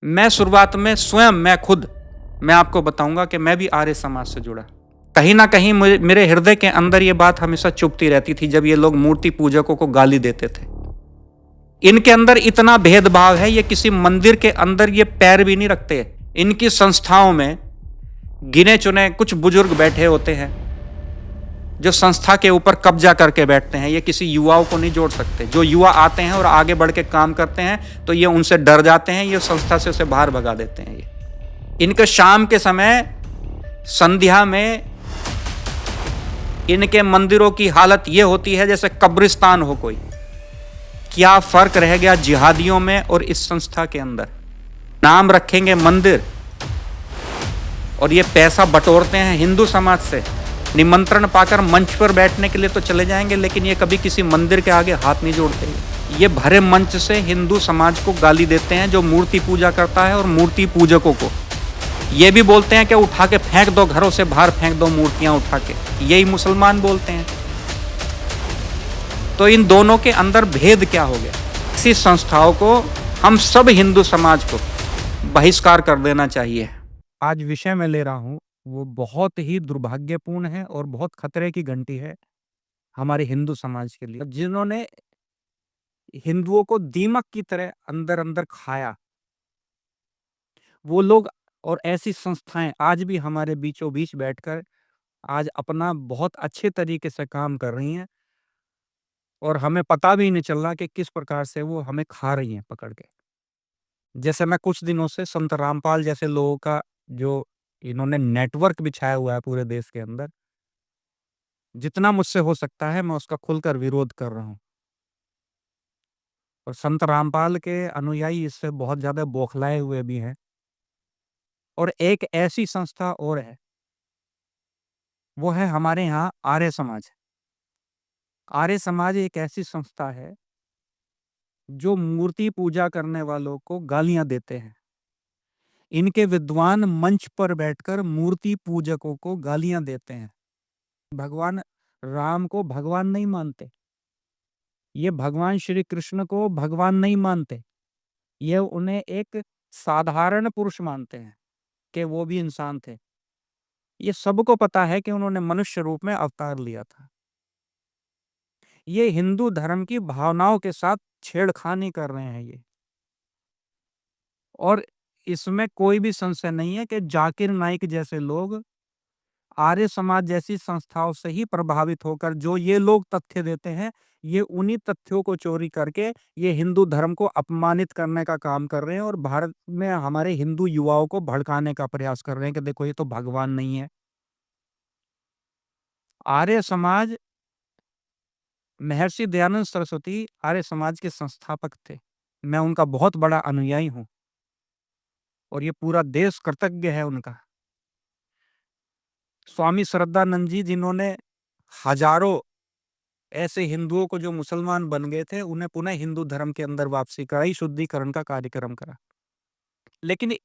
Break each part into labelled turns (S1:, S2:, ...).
S1: मैं शुरुआत में स्वयं मैं आपको बताऊंगा कि मैं भी आर्य समाज से जुड़ा। कहीं ना कहीं मेरे हृदय के अंदर ये बात हमेशा चुभती रहती थी जब ये लोग मूर्ति पूजकों को गाली देते थे। इनके अंदर इतना भेदभाव है, ये किसी मंदिर के अंदर ये पैर भी नहीं रखते। इनकी संस्थाओं में गिने चुने कुछ बुजुर्ग बैठे होते हैं जो संस्था के ऊपर कब्जा करके बैठते हैं। ये किसी युवाओं को नहीं जोड़ सकते। जो युवा आते हैं और आगे बढ़ के काम करते हैं तो ये उनसे डर जाते हैं, ये संस्था से उसे बाहर भगा देते हैं। ये इनके शाम के समय संध्या में इनके मंदिरों की हालत ये होती है जैसे कब्रिस्तान हो कोई। क्या फर्क रह गया जिहादियों में और इस संस्था के अंदर? नाम रखेंगे मंदिर और ये पैसा बटोरते हैं हिंदू समाज से। निमंत्रण पाकर मंच पर बैठने के लिए तो चले जाएंगे, लेकिन ये कभी किसी मंदिर के आगे हाथ नहीं जोड़ते। ये भरे मंच से हिंदू समाज को गाली देते हैं जो मूर्ति पूजा करता है, और मूर्ति पूजकों को ये भी बोलते हैं कि उठा के फेंक दो, घरों से बाहर फेंक दो मूर्तियां उठा के। यही मुसलमान बोलते हैं। तो इन दोनों के अंदर भेद क्या हो गया? इसी संस्थाओं को हम सब हिंदू समाज को बहिष्कार कर देना चाहिए। आज विषय मैं ले रहा हूं वो बहुत ही दुर्भाग्यपूर्ण है और बहुत खतरे की घंटी है हमारे हिंदू समाज के लिए, जिन्होंने हिंदुओं को दीमक की तरह अंदर अंदर खाया। वो लोग और ऐसी संस्थाएं आज भी हमारे बीचों बीच बैठकर आज अपना बहुत अच्छे तरीके से काम कर रही हैं, और हमें पता भी नहीं चल रहा कि किस प्रकार से वो हमें खा रही हैं पकड़ के। जैसे मैं कुछ दिनों से संत रामपाल जैसे लोगों का जो इन्होंने नेटवर्क बिछाया हुआ है पूरे देश के अंदर, जितना मुझसे हो सकता है मैं उसका खुलकर विरोध कर रहा हूँ। और संत रामपाल के अनुयायी इससे बहुत ज़्यादा बौखलाए हुए भी हैं। और एक ऐसी संस्था और है, वो है हमारे यहाँ आर्य समाज। आर्य समाज एक ऐसी संस्था है जो मूर्ति पूजा करने वालों को गालियाँ देते हैं। इनके विद्वान मंच पर बैठकर मूर्ति पूजकों को गालियाँ देते हैं। भगवान राम को भगवान नहीं मानते। ये भगवान श्री कृष्ण को भगवान नहीं मानते। ये उन्हें एक साधारण पुरुष मानते हैं कि वो भी इंसान थे। ये सबको पता है कि उन्होंने मनुष्य रूप में अवतार लिया था। ये हिंदू धर्म की भावनाओं के साथ छेड़खानी कर रहे हैं ये। और इसमें कोई भी संशय नहीं है कि जाकिर नाइक जैसे लोग आर्य समाज जैसी संस्थाओं से ही प्रभावित होकर जो ये लोग तथ्य देते हैं, ये उन्हीं तथ्यों को चोरी करके ये हिंदू धर्म को अपमानित करने का काम कर रहे हैं, और भारत में हमारे हिंदू युवाओं को भड़काने का प्रयास कर रहे हैं कि देखो ये तो भगवान नहीं है। आर्य समाज, महर्षि दयानंद सरस्वती आर्य समाज के संस्थापक थे। मैं उनका बहुत बड़ा अनुयायी हूँ और ये पूरा देश कृतज्ञ है उनका। स्वामी श्रद्धानंद जी, जिन्होंने हजारों ऐसे हिंदुओं को जो मुसलमान बन गए थे, उन्हें पुनः हिंदू धर्म के अंदर वापसी कराई, शुद्धिकरण का कार्यक्रम करा। लेकिन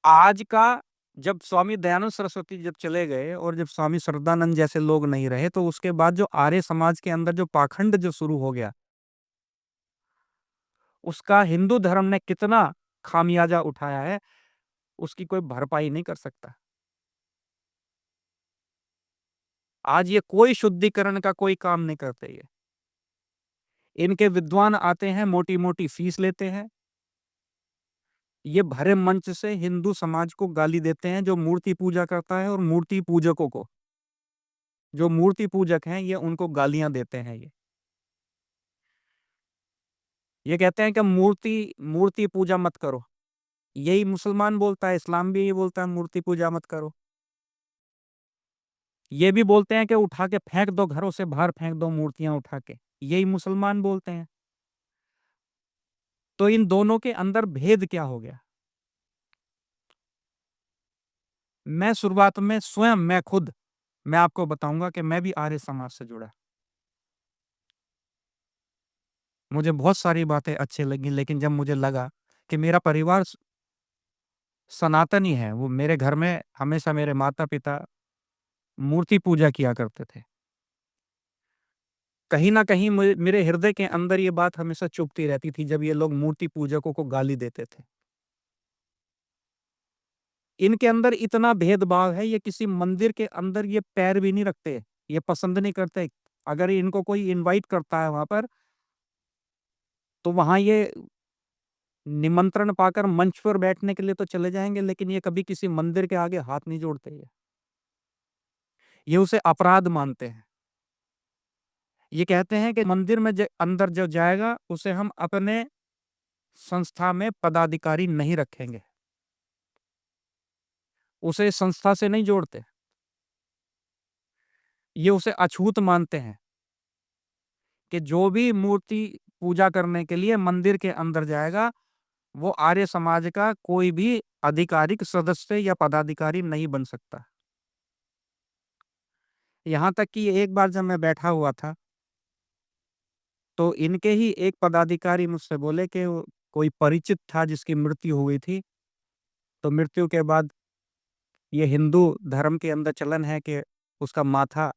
S1: आज का, जब स्वामी दयानंद सरस्वती जब चले गए और जब स्वामी श्रद्धानंद जैसे लोग नहीं रहे, तो उसके बाद जो आर्य समाज के अंदर जो पाखंड जो शुरू हो गया, उसका हिंदू धर्म ने कितना खामियाजा उठाया है, उसकी कोई भरपाई नहीं कर सकता। आज ये कोई शुद्धिकरण का कोई काम नहीं करते। ये इनके विद्वान आते हैं, मोटी-मोटी फीस लेते हैं। ये भरे मंच से हिंदू समाज को गाली देते हैं जो मूर्ति पूजा करता है, और मूर्ति पूजकों को, जो मूर्ति पूजक हैं, ये उनको गालियाँ देते हैं ये। ये कहते हैं कि मूर्ति मूर्ति पूजा मत करो। यही मुसलमान बोलता है, इस्लाम भी यही बोलता है मूर्ति पूजा मत करो। ये भी बोलते हैं कि उठा के फेंक दो, घरों से बाहर फेंक दो मूर्तियाँ उठा के। यही मुसलमान बोलते हैं। तो इन दोनों के अंदर भेद क्या हो गया? मैं शुरुआत में स्वयं मैं आपको बताऊँगा कि मैं भी आर्य समाज से जुड़ा। मुझे बहुत सारी बातें अच्छी लगी, लेकिन जब मुझे लगा कि मेरा परिवार सनातनी है, वो मेरे घर में हमेशा मेरे माता-पिता मूर्ति पूजा किया करते थे। कहीं न कहीं मेरे हृदय के अंदर ये बात हमेशा चुभती रहती थी जब ये लोग मूर्ति पूजकों को गाली देते थे। इनके अंदर इतना भेदभाव है, ये किसी मंदिर के अंदर ये पैर भी नहीं रखते, ये पसंद नहीं करते। अगर इनको कोई इनवाइट करता है वहाँ पर, तो वहाँ ये निमंत्रण पाकर मंच पर बैठने के लिए तो चले जाएँगे, लेकिन ये कभी किसी मंदिर के आगे हाथ नहीं जोड़ते ये। ये उसे अपराध मानते हैं। ये कहते हैं कि मंदिर में ज अंदर जो जाएगा, उसे हम अपने संस्था में पदाधिकारी नहीं रखेंगे। उसे संस्था से नहीं जोड़ते। ये उसे अछूत मानते हैं कि जो भी मूर्ति पूजा करने के लिए मंदिर के अंदर जाएगा, वो आर्य समाज का कोई भी आधिकारिक सदस्य या पदाधिकारी नहीं बन सकता। यहाँ तक कि एक बार जब मैं बैठा हुआ था, तो इनके ही एक पदाधिकारी मुझसे बोले कि वो कोई परिचित था जिसकी मृत्यु हो गई थी, तो मृत्यु के बाद ये हिंदू धर्म के अंदर चलन है कि उसका माथा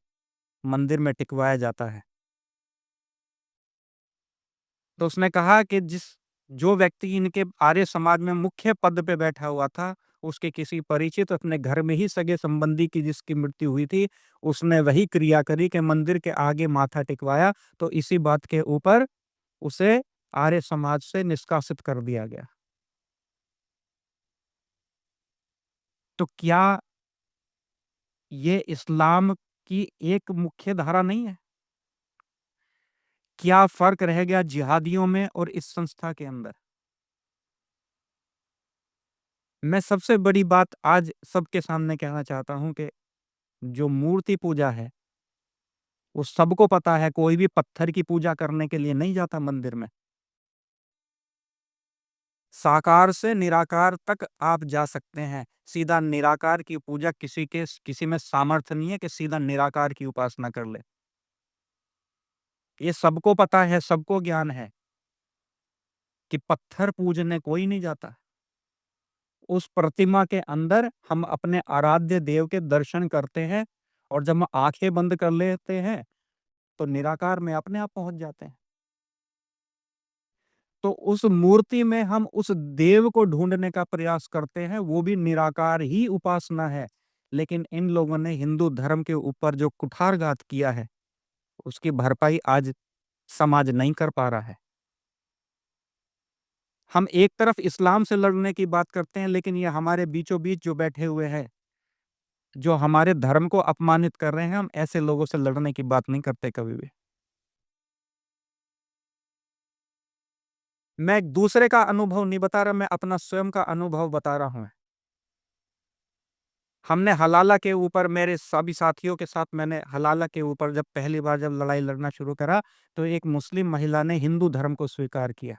S1: मंदिर में टिकवाया जाता है। तो उसने कहा कि जो व्यक्ति इनके आर्य समाज में मुख्य पद पे बैठा हुआ था, उसके किसी परिचित अपने घर में ही सगे-संबंधी की जिसकी मृत्यु हुई थी, उसने वही क्रिया करी कि मंदिर के आगे माथा टिकवाया, तो इसी बात के ऊपर उसे आर्य समाज से निष्कासित कर दिया गया। तो क्या ये इस्लाम की एक मुख्य धारा नहीं है? क्या फ़र्क रह गया जिहादियों में और इस संस्था के अंदर? मैं सबसे बड़ी बात आज सबके सामने कहना चाहता हूँ कि जो मूर्ति पूजा है, वो सबको पता है, कोई भी पत्थर की पूजा करने के लिए नहीं जाता मंदिर में। साकार से निराकार तक आप जा सकते हैं। सीधा निराकार की पूजा किसी में सामर्थ्य नहीं है कि सीधा निराकार की उपासना कर ले। ये सबको पता है, सबको ज्ञान है कि पत्थर पूजने कोई नहीं जाता। उस प्रतिमा के अंदर हम अपने आराध्य देव के दर्शन करते हैं, और जब हम आँखें बंद कर लेते हैं, तो निराकार में अपने आप पहुँच जाते हैं। तो उस मूर्ति में हम उस देव को ढूँढने का प्रयास करते हैं, वो भी निराकार ही उपासना है। लेकिन इन लोगों ने हिंदू धर्म के ऊपर जो कुठारघात किया है, उसकी भरपाई आज समाज नहीं कर पा रहा है। हम एक तरफ इस्लाम से लड़ने की बात करते हैं, लेकिन ये हमारे बीचों-बीच जो बैठे हुए हैं, जो हमारे धर्म को अपमानित कर रहे हैं, हम ऐसे लोगों से लड़ने की बात नहीं करते कभी भी। मैं एक दूसरे का अनुभव नहीं बता रहा, मैं अपना स्वयं का अनुभव बता रहा हूँ। हमने हलाला के ऊपर, मेरे सभी साथियों के साथ मैंने हलाला के ऊपर जब पहली बार जब लड़ाई लड़ना शुरू करा, तो एक मुस्लिम महिला ने हिंदू धर्म को स्वीकार किया।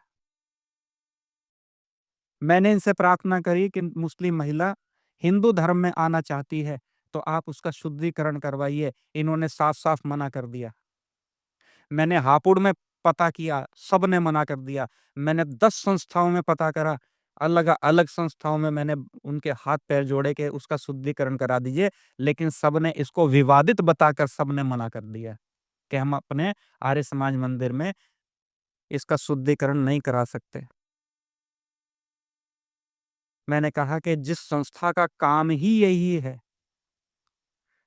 S1: मैंने इनसे प्रार्थना करी कि मुस्लिम महिला हिंदू धर्म में आना चाहती है, तो आप उसका शुद्धिकरण करवाइए। इन्होंने साफ-साफ मना कर दिया। मैंने हापुड़ में पता किया, सबने मना कर दिया। मैंने 10 संस्थाओं में पता करा, अलग-अलग संस्थाओं में मैंने उनके हाथ-पैर जोड़े कि उसका शुद्धिकरण करा दीजिए, लेकिन सबने इसको विवादित बताकर सबने मना कर दिया कि हम अपने आर्य समाज मंदिर में इसका शुद्धिकरण नहीं करा सकते। मैंने कहा कि जिस संस्था का काम ही यही है,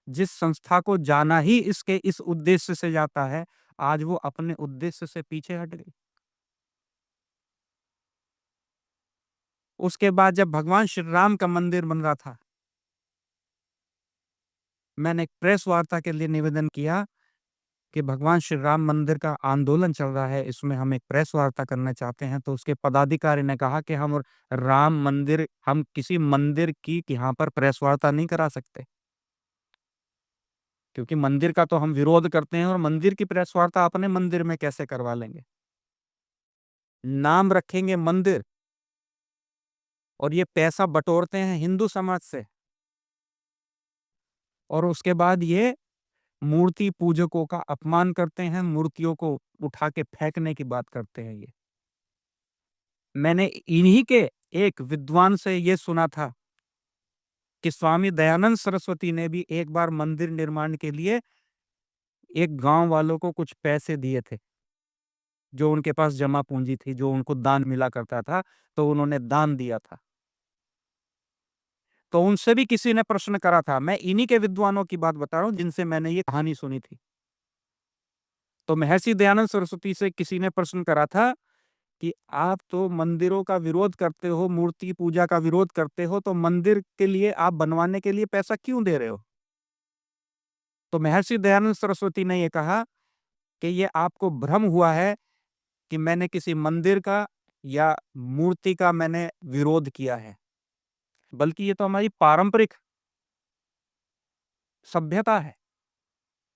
S1: जिस संस्था को जाना ही इसके इस उद्देश्य से जाता है, आज वो अपने उद्देश्य से पीछे हट गई। उसके बाद जब भगवान श्री राम का मंदिर बन रहा था, मैंने एक प्रेस वार्ता के लिए निवेदन किया कि भगवान श्री राम मंदिर का आंदोलन चल रहा है, इसमें हम एक प्रेस वार्ता करना चाहते हैं। तो उसके पदाधिकारी ने कहा कि हम किसी मंदिर की यहाँ पर प्रेस वार्ता नहीं करा सकते, क्योंकि मंदिर का तो हम विरोध करते हैं, और मंदिर की प्रेस वार्ता अपने मंदिर में कैसे करवा लेंगे। नाम रखेंगे मंदिर, और ये पैसा बटोरते हैं हिंदू समाज से, और उसके बाद ये मूर्ति पूजकों का अपमान करते हैं, मूर्तियों को उठा के फेंकने की बात करते हैं ये। मैंने इन्हीं के एक विद्वान से ये सुना था कि स्वामी दयानंद सरस्वती ने भी एक बार मंदिर निर्माण के लिए एक गाँव वालों को कुछ पैसे दिए थे, जो उनके पास जमा पूँजी थी, जो उनको दान मिला करता था, तो उन्होंने दान दिया था। तो उनसे भी किसी ने प्रश्न करा था। मैं इन्हीं के विद्वानों की बात बता रहा हूँ जिनसे मैंने ये कहानी सुनी थी। तो महर्षि दयानंद सरस्वती से किसी ने प्रश्न करा था कि आप तो मंदिरों का विरोध करते हो, मूर्ति पूजा का विरोध करते हो, तो मंदिर के लिए आप बनवाने के लिए पैसा क्यों दे रहे हो? तो महर्षि दयानंद सरस्वती ने ये कहा कि ये आपको भ्रम हुआ है कि मैंने किसी मंदिर का या मूर्ति का मैंने विरोध किया है, बल्कि ये तो हमारी पारंपरिक सभ्यता है,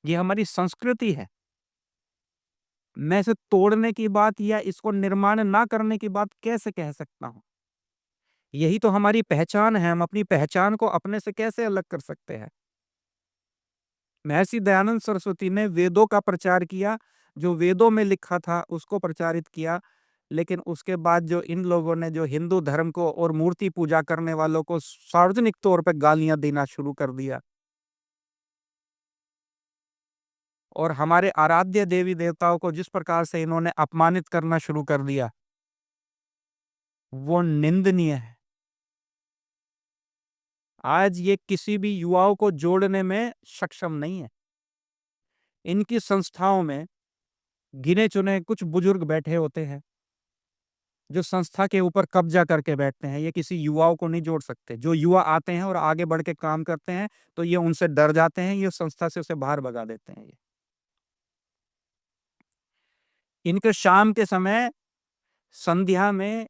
S1: ये हमारी संस्कृति है। मैं इसे तोड़ने की बात या इसको निर्माण ना करने की बात कैसे कह सकता हूँ? यही तो हमारी पहचान है, हम अपनी पहचान को अपने से कैसे अलग कर सकते हैं? महर्षि दयानंद सरस्वती ने वेदों का प्रचार किया, जो वेदों में लिखा था उसको प्रचारित किया, लेकिन उसके बाद जो इन लोगों ने जो हिंदू धर्म को और मूर्ति पूजा करने वालों को सार्वजनिक तौर पे गालियाँ देना शुरू कर दिया और हमारे आराध्य देवी-देवताओं को जिस प्रकार से इन्होंने अपमानित करना शुरू कर दिया, वो निंदनीय है। आज ये किसी भी युवाओं को जोड़ने में सक्षम नहीं है। इनकी संस्थाओं में गिने-चुने कुछ बुजुर्ग बैठे होते हैं, जो संस्था के ऊपर कब्जा करके बैठते हैं। ये किसी युवाओं को नहीं जोड़ सकते। जो युवा आते हैं और आगे बढ़ के काम करते हैं, तो ये उनसे डर जाते हैं, ये संस्था से उसे बाहर भगा देते हैं ये। इनके शाम के समय संध्या में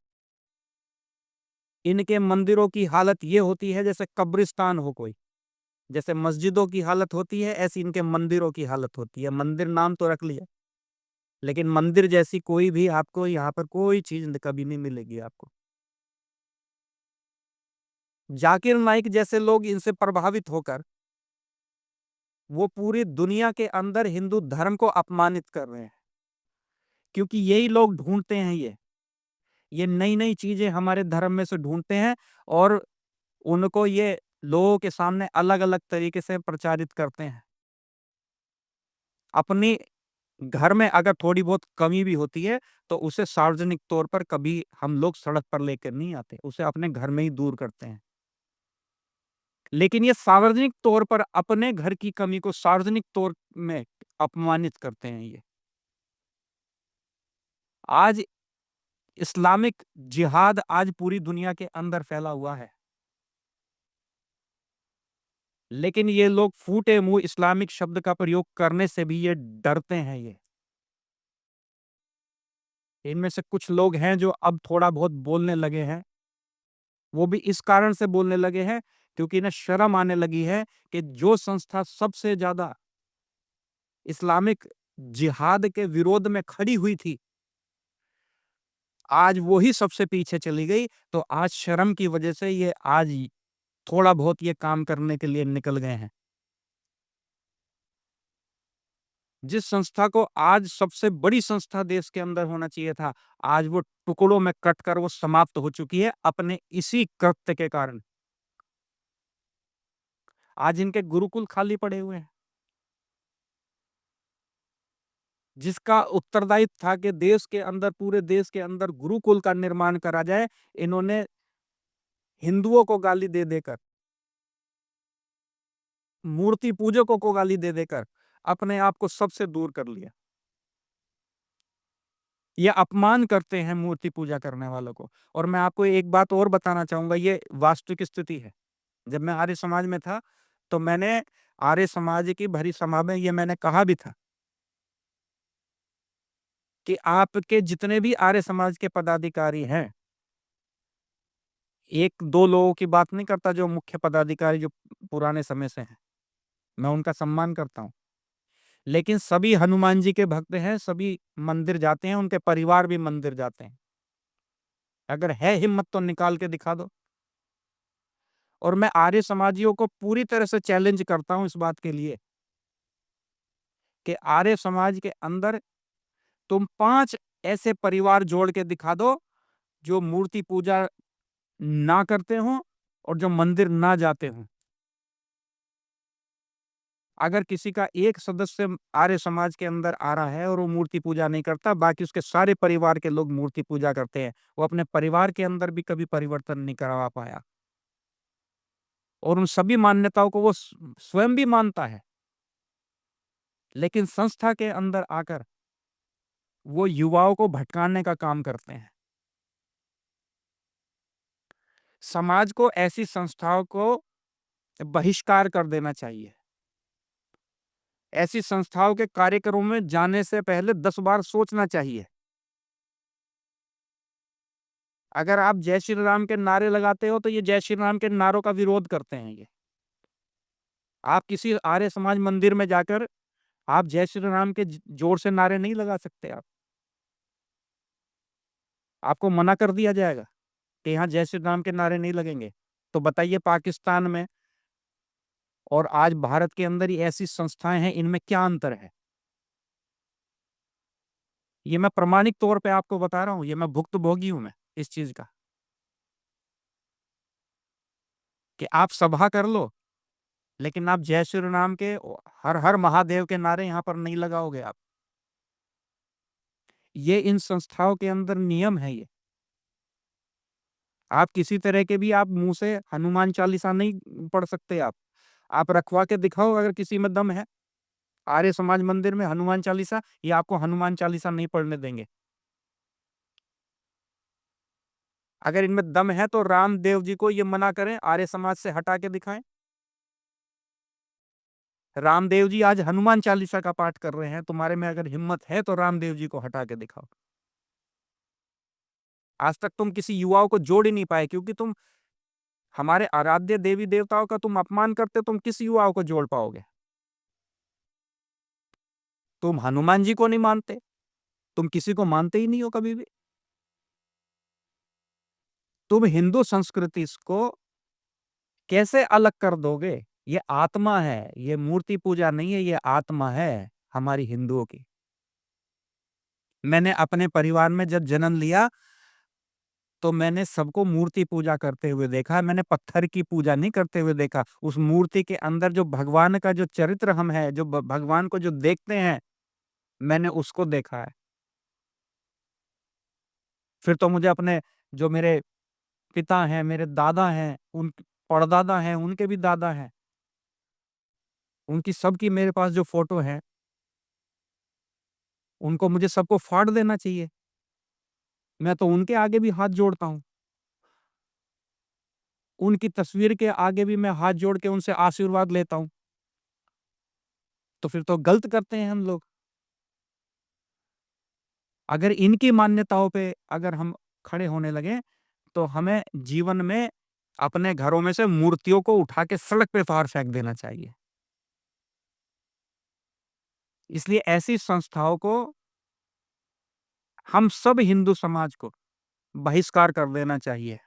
S1: इनके मंदिरों की हालत ये होती है जैसे कब्रिस्तान हो कोई। जैसे मस्जिदों की हालत होती है, ऐसी इनके मंदिरों की हालत होती है। मंदिर नाम तो रख लिया, लेकिन मंदिर जैसी कोई भी आपको यहाँ पर कोई चीज़ कभी नहीं मिलेगी आपको। जाकिर नाइक जैसे लोग इनसे प्रभावित होकर वो पूरी दुनिया के अंदर हिंदू धर्म को अपमानित कर रहे हैं, क्योंकि यही लोग ढूँढते हैं ये नई-नई चीज़ें हमारे धर्म में से ढूँढते हैं और उनको ये लोगों के सामने अलग-अलग तरीके से प्रचारित करते हैं। अपनी घर में अगर थोड़ी बहुत कमी भी होती है, तो उसे सार्वजनिक तौर पर कभी हम लोग सड़क पर लेकर नहीं आते, उसे अपने घर में ही दूर करते हैं। लेकिन ये सार्वजनिक तौर पर अपने घर की कमी को सार्वजनिक तौर में अपमानित करते हैं ये। आज इस्लामिक जिहाद आज पूरी दुनिया के अंदर फैला हुआ है। लेकिन ये लोग फूटे मुँह इस्लामिक शब्द का प्रयोग करने से भी ये डरते हैं ये। इनमें से कुछ लोग हैं जो अब थोड़ा बहुत बोलने लगे हैं। वो भी इस कारण से बोलने लगे हैं क्योंकि इन्हें शर्म आने लगी है कि जो संस्था सबसे ज़्यादा इस्लामिक जिहाद के विरोध में खड़ी हुई थी, आज वो ही सबसे पीछे चली गई, तो आज शर्म की वजह से ये आज थोड़ा बहुत ये काम करने के लिए निकल गए हैं। जिस संस्था को आज सबसे बड़ी संस्था देश के अंदर होना चाहिए था, आज वो टुकड़ों में कटकर वो समाप्त हो चुकी है अपने इसी कृत्य के कारण। आज इनके गुरुकुल खाली पड़े हुए हैं। जिसका उत्तरदायित्व था कि देश के अंदर पूरे देश के अंदर गुरुकुल का निर्माण करा जाए, इन्होंने हिंदुओं को गाली दे देकर, मूर्ति पूजकों को गाली दे देकर अपने आप को सबसे दूर कर लिया। ये अपमान करते हैं मूर्ति पूजा करने वालों को। और मैं आपको एक बात और बताना चाहूँगा, ये वास्तविक स्थिति है। जब मैं आर्य समाज में था, तो मैंने आर्य समाज की भरी सभा में ये मैंने कहा भी था कि आपके जितने भी आर्य समाज के पदाधिकारी हैं, 1-2 लोगों की बात नहीं करता जो मुख्य पदाधिकारी जो पुराने समय से हैं, मैं उनका सम्मान करता हूँ। लेकिन सभी हनुमान जी के भक्त हैं, सभी मंदिर जाते हैं, उनके परिवार भी मंदिर जाते हैं। अगर है हिम्मत तो निकाल के दिखा दो। और मैं आर्य समाजियों को पूरी तरह से चैलेंज करता हूँ इस बात के लिए कि आर्य समाज के अंदर तुम 5 ऐसे परिवार जोड़ के दिखा दो, जो मूर्ति पूजा ना करते हों और जो मंदिर ना जाते हों। अगर किसी का एक सदस्य आर्य समाज के अंदर आ रहा है और वो मूर्ति पूजा नहीं करता, बाकी उसके सारे परिवार के लोग मूर्ति पूजा करते हैं, वो अपने परिवार के अंदर भी कभी परिवर्तन नहीं करवा पाया। और उन सभी मान्यताओं को वो स्वयं भी मानता है। लेकिन संस्था के अंदर आकर वो युवाओं को भटकाने का काम करते हैं। समाज को ऐसी संस्थाओं को बहिष्कार कर देना चाहिए। ऐसी संस्थाओं के कार्यक्रमों में जाने से पहले 10 बार सोचना चाहिए। अगर आप जय श्री राम के नारे लगाते हो, तो ये जय श्री राम के नारों का विरोध करते हैं ये। आप किसी आर्य समाज मंदिर में जाकर आप जय श्री राम के जोर से नारे नहीं लगा सकते आप। आपको मना कर दिया जाएगा कि यहाँ जय श्री राम के नारे नहीं लगेंगे। तो बताइए पाकिस्तान में और आज भारत के अंदर ही ऐसी संस्थाएं हैं, इनमें क्या अंतर है? ये मैं प्रामाणिक तौर पे आपको बता रहा हूँ, ये मैं भुक्तभोगी हूँ मैं इस चीज का। कि आप सभा कर लो, लेकिन आप जय श्री राम के हर हर महादेव के नारे यहाँ पर नहीं लगाओगे आप। ये इन संस्थाओं के अंदर नियम है ये। आप किसी तरह के भी आप मुंह से हनुमान चालीसा नहीं पढ़ सकते आप रखवा के दिखाओ अगर किसी में दम है। आर्य समाज मंदिर में हनुमान चालीसा, ये आपको हनुमान चालीसा नहीं पढ़ने देंगे। अगर इनमें दम है तो रामदेव जी को ये मना करें, आर्य समाज से हटा के दिखाएं। रामदेव जी आज हनुमान चालीसा का पाठ कर रहे हैं, तुम्हारे में अगर हिम्मत है तो रामदेव जी को हटा के दिखाओ। आज तक तुम किसी युवाओं को जोड़ ही नहीं पाए, क्योंकि तुम हमारे आराध्य देवी देवताओं का तुम अपमान करते, तुम किस युवाओं को जोड़ पाओगे? तुम हनुमान जी को नहीं मानते, तुम किसी को मानते ही नहीं हो कभी भी। तुम हिंदू संस्कृति को कैसे अलग कर दोगे? ये आत्मा है, ये मूर्ति पूजा नहीं है, ये आत्मा है हमारी हिंदुओं की। मैंने अपने परिवार में जब जन्म लिया तो मैंने सबको मूर्ति पूजा करते हुए देखा। मैंने पत्थर की पूजा नहीं करते हुए देखा। उस मूर्ति के अंदर जो भगवान का जो चरित्र हम है, जो भगवान को जो देखते हैं, मैंने उसको देखा है। फिर तो मुझे अपने जो मेरे पिता हैं, मेरे दादा हैं, उन परदादा हैं, उनके भी दादा हैं, उनकी सबकी मेरे पास जो फोटो है, उनको मुझे सबको फाड़ देना चाहिए। मैं तो उनके आगे भी हाथ जोड़ता हूँ। उनकी तस्वीर के आगे भी मैं हाथ जोड़ के उनसे आशीर्वाद लेता हूँ। तो फिर तो गलत करते हैं हम लोग। अगर इनकी मान्यताओं पे अगर हम खड़े होने लगे, तो हमें जीवन में अपने घरों में से मूर्तियों को उठा के सड़क पे बाहर फेंक देना चाहिए। इसलिए ऐसी संस्थाओं को हम सब हिंदू समाज को बहिष्कार कर देना चाहिए।